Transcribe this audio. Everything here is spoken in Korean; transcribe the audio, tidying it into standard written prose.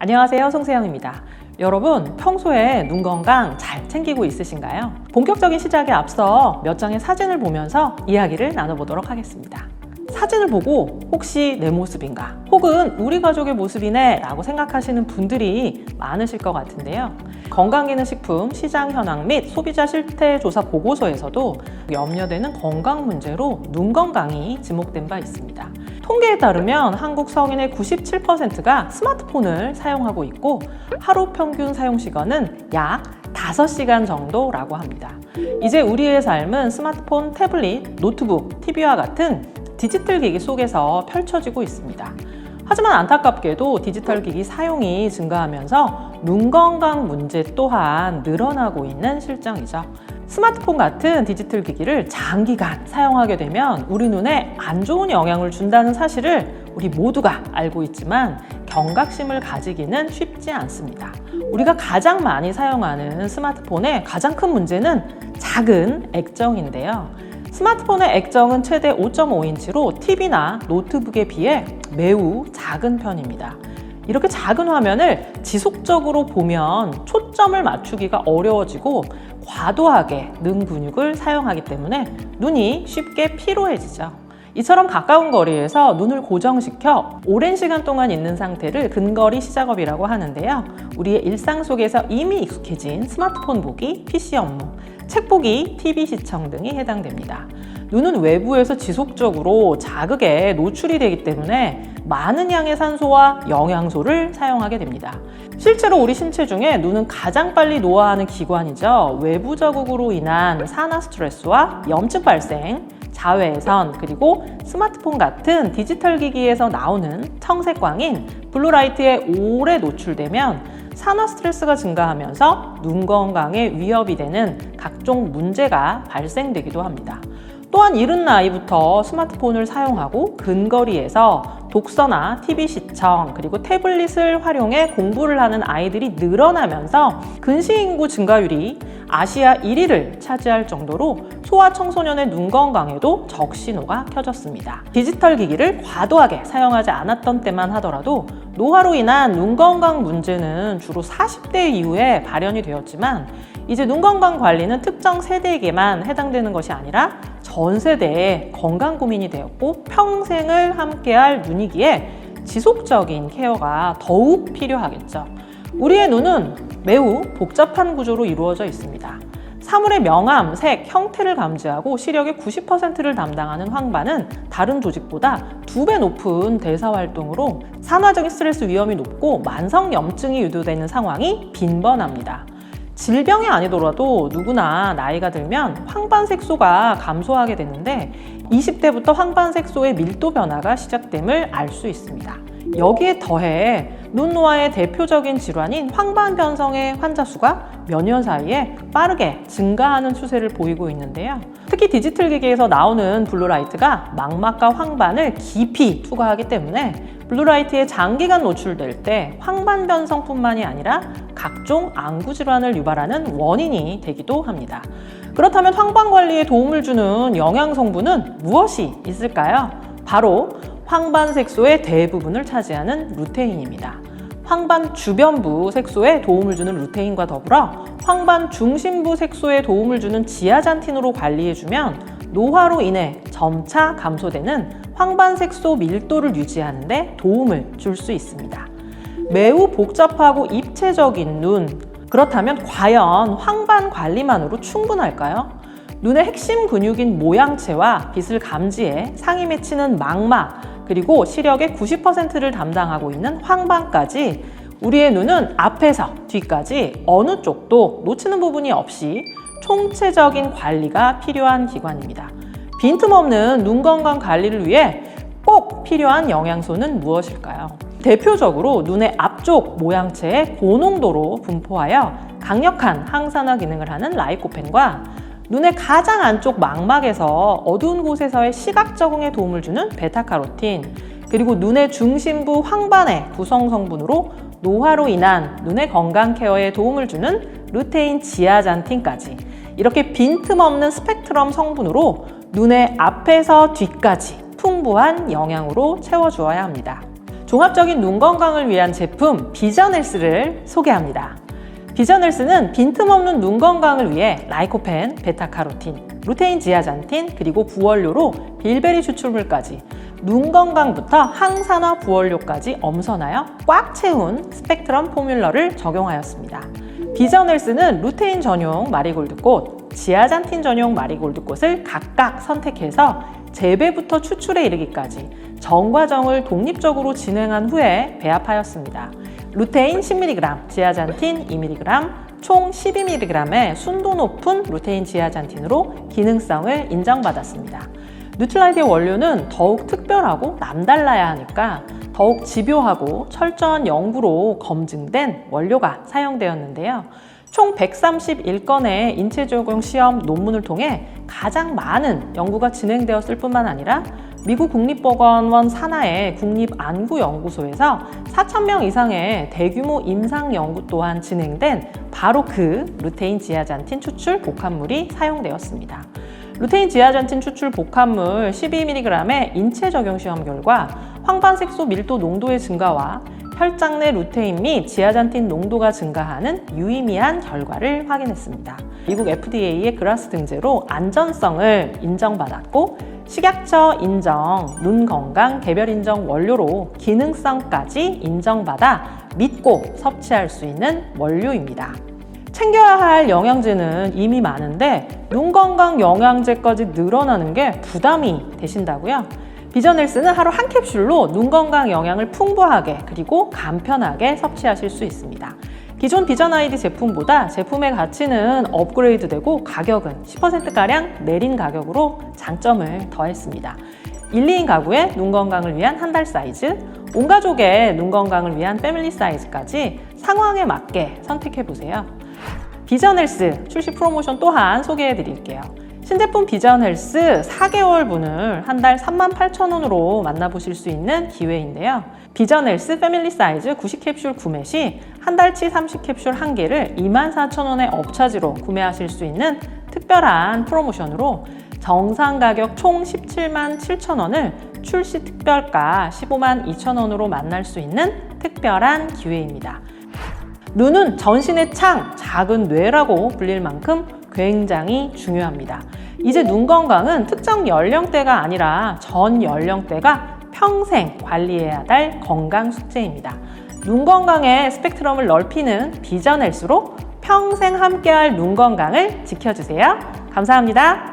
안녕하세요, 송세영입니다. 여러분, 평소에 눈 건강 잘 챙기고 있으신가요? 본격적인 시작에 앞서 몇 장의 사진을 보면서 이야기를 나눠보도록 하겠습니다. 사진을 보고 혹시 내 모습인가? 혹은 우리 가족의 모습이네 라고 생각하시는 분들이 많으실 것 같은데요. 건강기능식품 시장 현황 및 소비자 실태조사 보고서에서도 염려되는 건강 문제로 눈 건강이 지목된 바 있습니다. 통계에 따르면 한국 성인의 97%가 스마트폰을 사용하고 있고 하루 평균 사용 시간은 약 5시간 정도라고 합니다. 이제 우리의 삶은 스마트폰, 태블릿, 노트북, TV와 같은 디지털 기기 속에서 펼쳐지고 있습니다. 하지만 안타깝게도 디지털 기기 사용이 증가하면서 눈 건강 문제 또한 늘어나고 있는 실정이죠. 스마트폰 같은 디지털 기기를 장기간 사용하게 되면 우리 눈에 안 좋은 영향을 준다는 사실을 우리 모두가 알고 있지만 경각심을 가지기는 쉽지 않습니다. 우리가 가장 많이 사용하는 스마트폰의 가장 큰 문제는 작은 액정인데요. 스마트폰의 액정은 최대 5.5인치로 TV나 노트북에 비해 매우 작은 편입니다. 이렇게 작은 화면을 지속적으로 보면 초점을 맞추기가 어려워지고 과도하게 능 근육을 사용하기 때문에 눈이 쉽게 피로해지죠. 이처럼 가까운 거리에서 눈을 고정시켜 오랜 시간 동안 있는 상태를 근거리 시작업이라고 하는데요. 우리의 일상 속에서 이미 익숙해진 스마트폰 보기, PC 업무, 책 보기, TV 시청 등이 해당됩니다. 눈은 외부에서 지속적으로 자극에 노출이 되기 때문에 많은 양의 산소와 영양소를 사용하게 됩니다. 실제로 우리 신체 중에 눈은 가장 빨리 노화하는 기관이죠. 외부 자극으로 인한 산화 스트레스와 염증 발생, 자외선, 그리고 스마트폰 같은 디지털 기기에서 나오는 청색광인 블루라이트에 오래 노출되면 산화 스트레스가 증가하면서 눈 건강에 위협이 되는 각종 문제가 발생되기도 합니다. 또한 이른 나이부터 스마트폰을 사용하고 근거리에서 독서나 TV 시청 그리고 태블릿을 활용해 공부를 하는 아이들이 늘어나면서 근시 인구 증가율이 아시아 1위를 차지할 정도로 소아청소년의 눈 건강에도 적신호가 켜졌습니다. 디지털 기기를 과도하게 사용하지 않았던 때만 하더라도 노화로 인한 눈 건강 문제는 주로 40대 이후에 발현이 되었지만 이제 눈 건강 관리는 특정 세대에게만 해당되는 것이 아니라 전 세대의 건강 고민이 되었고 평생을 함께할 눈이기에 지속적인 케어가 더욱 필요하겠죠. 우리의 눈은 매우 복잡한 구조로 이루어져 있습니다. 사물의 명암, 색, 형태를 감지하고 시력의 90%를 담당하는 황반은 다른 조직보다 2배 높은 대사활동으로 산화적인 스트레스 위험이 높고 만성염증이 유도되는 상황이 빈번합니다. 질병이 아니더라도 누구나 나이가 들면 황반색소가 감소하게 되는데 20대부터 황반색소의 밀도 변화가 시작됨을 알 수 있습니다. 여기에 더해 눈 노화의 대표적인 질환인 황반변성의 환자 수가 몇 년 사이에 빠르게 증가하는 추세를 보이고 있는데요. 특히 디지털 기기에서 나오는 블루라이트가 망막과 황반을 깊이 투과하기 때문에 블루라이트에 장기간 노출될 때 황반변성뿐만이 아니라 각종 안구 질환을 유발하는 원인이 되기도 합니다. 그렇다면 황반 관리에 도움을 주는 영양 성분은 무엇이 있을까요? 바로 황반색소의 대부분을 차지하는 루테인입니다. 황반 주변부 색소에 도움을 주는 루테인과 더불어 황반 중심부 색소에 도움을 주는 지아잔틴으로 관리해주면 노화로 인해 점차 감소되는 황반색소 밀도를 유지하는 데 도움을 줄 수 있습니다. 매우 복잡하고 입체적인 눈, 그렇다면 과연 황반 관리만으로 충분할까요? 눈의 핵심 근육인 모양체와 빛을 감지해 상이 맺히는 망막, 그리고 시력의 90%를 담당하고 있는 황반까지 우리의 눈은 앞에서 뒤까지 어느 쪽도 놓치는 부분이 없이 총체적인 관리가 필요한 기관입니다. 빈틈없는 눈 건강 관리를 위해 꼭 필요한 영양소는 무엇일까요? 대표적으로 눈의 앞쪽 모양체에 고농도로 분포하여 강력한 항산화 기능을 하는 라이코펜과 눈의 가장 안쪽 망막에서 어두운 곳에서의 시각 적응에 도움을 주는 베타카로틴, 그리고 눈의 중심부 황반의 구성 성분으로 노화로 인한 눈의 건강 케어에 도움을 주는 루테인 지아잔틴까지 이렇게 빈틈없는 스펙트럼 성분으로 눈의 앞에서 뒤까지 풍부한 영양으로 채워주어야 합니다. 종합적인 눈 건강을 위한 제품 비전헬스를 소개합니다. 비전헬스는 빈틈없는 눈 건강을 위해 라이코펜, 베타카로틴, 루테인 지아잔틴, 그리고 부원료로 빌베리 추출물까지 눈 건강부터 항산화 부원료까지 엄선하여 꽉 채운 스펙트럼 포뮬러를 적용하였습니다. 비전헬스는 루테인 전용 마리골드꽃, 지아잔틴 전용 마리골드꽃을 각각 선택해서 재배부터 추출에 이르기까지 전 과정을 독립적으로 진행한 후에 배합하였습니다. 루테인 10mg, 지아잔틴 2mg, 총 12mg의 순도 높은 루테인 지아잔틴으로 기능성을 인정받았습니다. 뉴트라이드의 원료는 더욱 특별하고 남달라야 하니까 더욱 집요하고 철저한 연구로 검증된 원료가 사용되었는데요. 총 131건의 인체 적용 시험 논문을 통해 가장 많은 연구가 진행되었을 뿐만 아니라 미국 국립보건원 산하의 국립안구연구소에서 4,000명 이상의 대규모 임상 연구 또한 진행된 바로 그 루테인 지아잔틴 추출 복합물이 사용되었습니다. 루테인 지아잔틴 추출 복합물 12mg의 인체 적용 시험 결과 황반색소 밀도 농도의 증가와 혈장 내 루테인 및 지아잔틴 농도가 증가하는 유의미한 결과를 확인했습니다. 미국 FDA의 그라스 등재로 안전성을 인정받았고 식약처 인정, 눈 건강 개별 인정 원료로 기능성까지 인정받아 믿고 섭취할 수 있는 원료입니다. 챙겨야 할 영양제는 이미 많은데 눈 건강 영양제까지 늘어나는 게 부담이 되신다고요? 비전헬스는 하루 한 캡슐로 눈 건강 영양을 풍부하게 그리고 간편하게 섭취하실 수 있습니다. 기존 비전 아이디 제품보다 제품의 가치는 업그레이드되고 가격은 10%가량 내린 가격으로 장점을 더했습니다. 1, 2인 가구의 눈 건강을 위한 한 달 사이즈, 온 가족의 눈 건강을 위한 패밀리 사이즈까지 상황에 맞게 선택해보세요. 비전헬스 출시 프로모션 또한 소개해 드릴게요. 신제품 비전헬스 4개월분을 한 달 38,000원으로 만나보실 수 있는 기회인데요. 비전헬스 패밀리 사이즈 90캡슐 구매 시 한 달치 30캡슐 1개를 24,000원의 업차지로 구매하실 수 있는 특별한 프로모션으로 정상 가격 총 177,000원을 출시 특별가 152,000원으로 만날 수 있는 특별한 기회입니다. 눈은 전신의 창, 작은 뇌라고 불릴 만큼 굉장히 중요합니다. 이제 눈 건강은 특정 연령대가 아니라 전 연령대가 평생 관리해야 할 건강 숙제입니다. 눈 건강의 스펙트럼을 넓히는 비전헬스로 평생 함께할 눈 건강을 지켜주세요. 감사합니다.